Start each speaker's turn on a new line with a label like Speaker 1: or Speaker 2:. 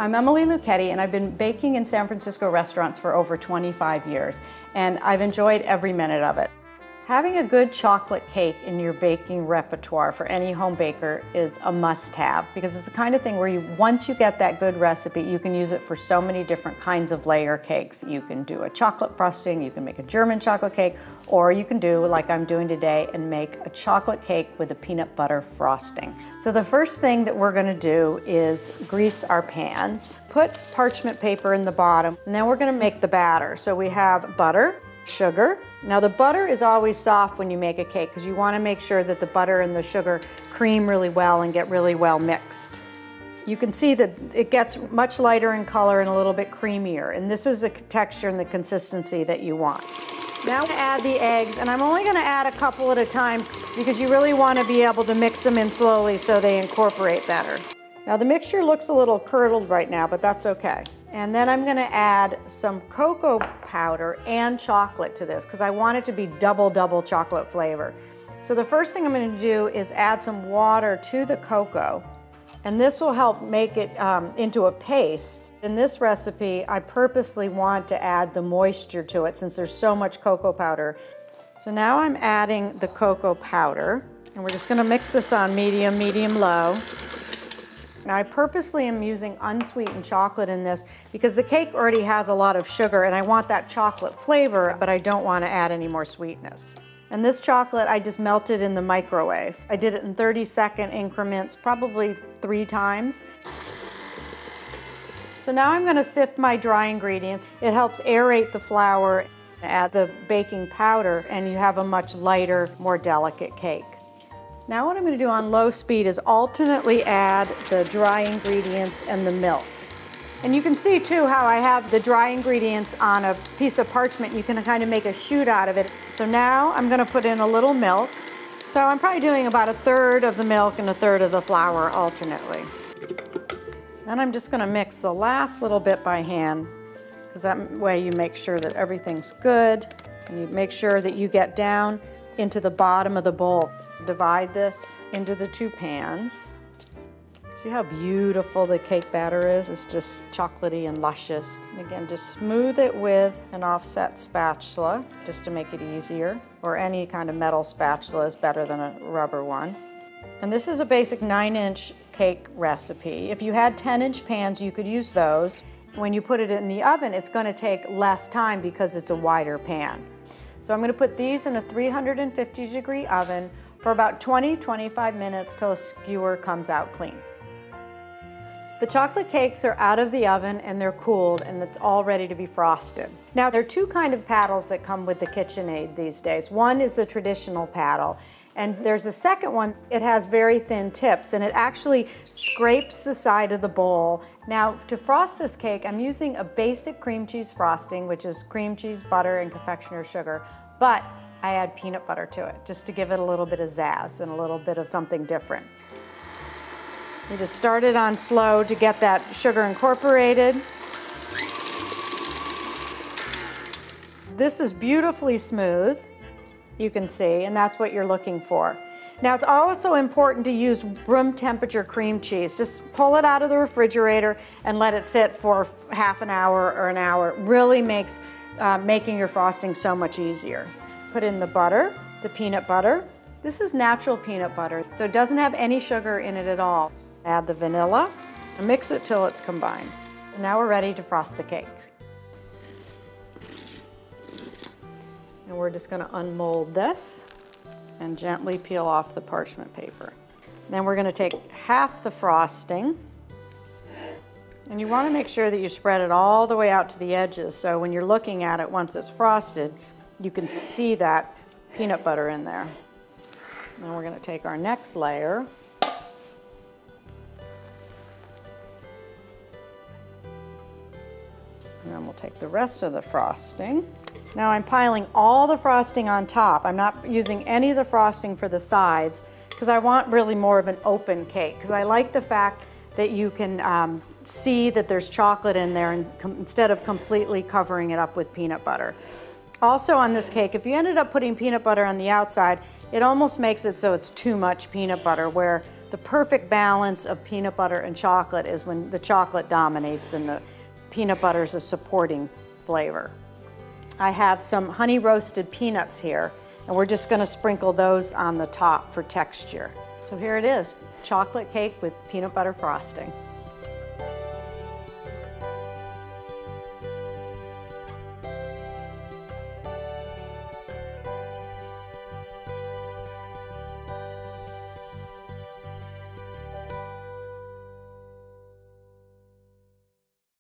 Speaker 1: I'm Emily Luchetti, and I've been baking in San Francisco restaurants for over 25 years, and I've enjoyed every minute of it. Having a good chocolate cake in your baking repertoire for any home baker is a must-have, because it's the kind of thing where once you get that good recipe, you can use it for so many different kinds of layer cakes. You can do a chocolate frosting, you can make a German chocolate cake, or you can do, like I'm doing today, and make a chocolate cake with a peanut butter frosting. So the first thing that we're gonna do is grease our pans. Put parchment paper in the bottom, and then we're gonna make the batter. So we have butter, sugar. Now the butter is always soft when you make a cake because you want to make sure that the butter and the sugar cream really well and get really well mixed. You can see that it gets much lighter in color and a little bit creamier, and this is the texture and the consistency that you want. Now add the eggs, and I'm only going to add a couple at a time because you really want to be able to mix them in slowly so they incorporate better. Now the mixture looks a little curdled right now, but that's okay. And then I'm gonna add some cocoa powder and chocolate to this because I want it to be double chocolate flavor. So the first thing I'm gonna do is add some water to the cocoa, and this will help make it into a paste. In this recipe, I purposely want to add the moisture to it since there's so much cocoa powder. So now I'm adding the cocoa powder, and we're just gonna mix this on medium-low. Now I purposely am using unsweetened chocolate in this because the cake already has a lot of sugar and I want that chocolate flavor, but I don't want to add any more sweetness. And this chocolate I just melted in the microwave. I did it in 30-second increments, probably 3 times. So now I'm going to sift my dry ingredients. It helps aerate the flour, add the baking powder, and you have a much lighter, more delicate cake. Now what I'm going to do on low speed is alternately add the dry ingredients and the milk. And you can see too how I have the dry ingredients on a piece of parchment. You can kind of make a shoot out of it. So now I'm going to put in a little milk. So I'm probably doing about 1/3 of the milk and 1/3 of the flour alternately. Then I'm just going to mix the last little bit by hand, because that way you make sure that everything's good. And you make sure that you get down into the bottom of the bowl. Divide this into the 2 pans. See how beautiful the cake batter is? It's just chocolatey and luscious. And again, just smooth it with an offset spatula just to make it easier, or any kind of metal spatula is better than a rubber one. And this is a basic 9-inch cake recipe. If you had 10-inch pans, you could use those. When you put it in the oven, it's going to take less time because it's a wider pan. So I'm going to put these in a 350-degree oven for about 20-25 minutes till a skewer comes out clean. The chocolate cakes are out of the oven and they're cooled and it's all ready to be frosted. Now there are 2 kinds of paddles that come with the KitchenAid these days. One is the traditional paddle, and there's a second one. It has very thin tips and it actually scrapes the side of the bowl. Now to frost this cake, I'm using a basic cream cheese frosting, which is cream cheese, butter, and confectioner's sugar, but I add peanut butter to it just to give it a little bit of zazz and a little bit of something different. You just start it on slow to get that sugar incorporated. This is beautifully smooth, you can see, and that's what you're looking for. Now it's also important to use room temperature cream cheese. Just pull it out of the refrigerator and let it sit for half an hour or an hour. It really makes making your frosting so much easier. Put in the butter, the peanut butter. This is natural peanut butter, so it doesn't have any sugar in it at all. Add the vanilla and mix it till it's combined. And now we're ready to frost the cake. And we're just going to unmold this and gently peel off the parchment paper. Then we're going to take half the frosting, and you want to make sure that you spread it all the way out to the edges, so when you're looking at it once it's frosted, you can see that peanut butter in there. Then we're going to take our next layer. And then we'll take the rest of the frosting. Now I'm piling all the frosting on top. I'm not using any of the frosting for the sides because I want really more of an open cake, because I like the fact that you can see that there's chocolate in there instead of completely covering it up with peanut butter. Also on this cake, if you ended up putting peanut butter on the outside, it almost makes it so it's too much peanut butter, where The perfect balance of peanut butter and chocolate is when the chocolate dominates and the peanut butter is a supporting flavor. I have some honey roasted peanuts here, and we're just going to sprinkle those on the top for texture. So here it is, chocolate cake with peanut butter frosting.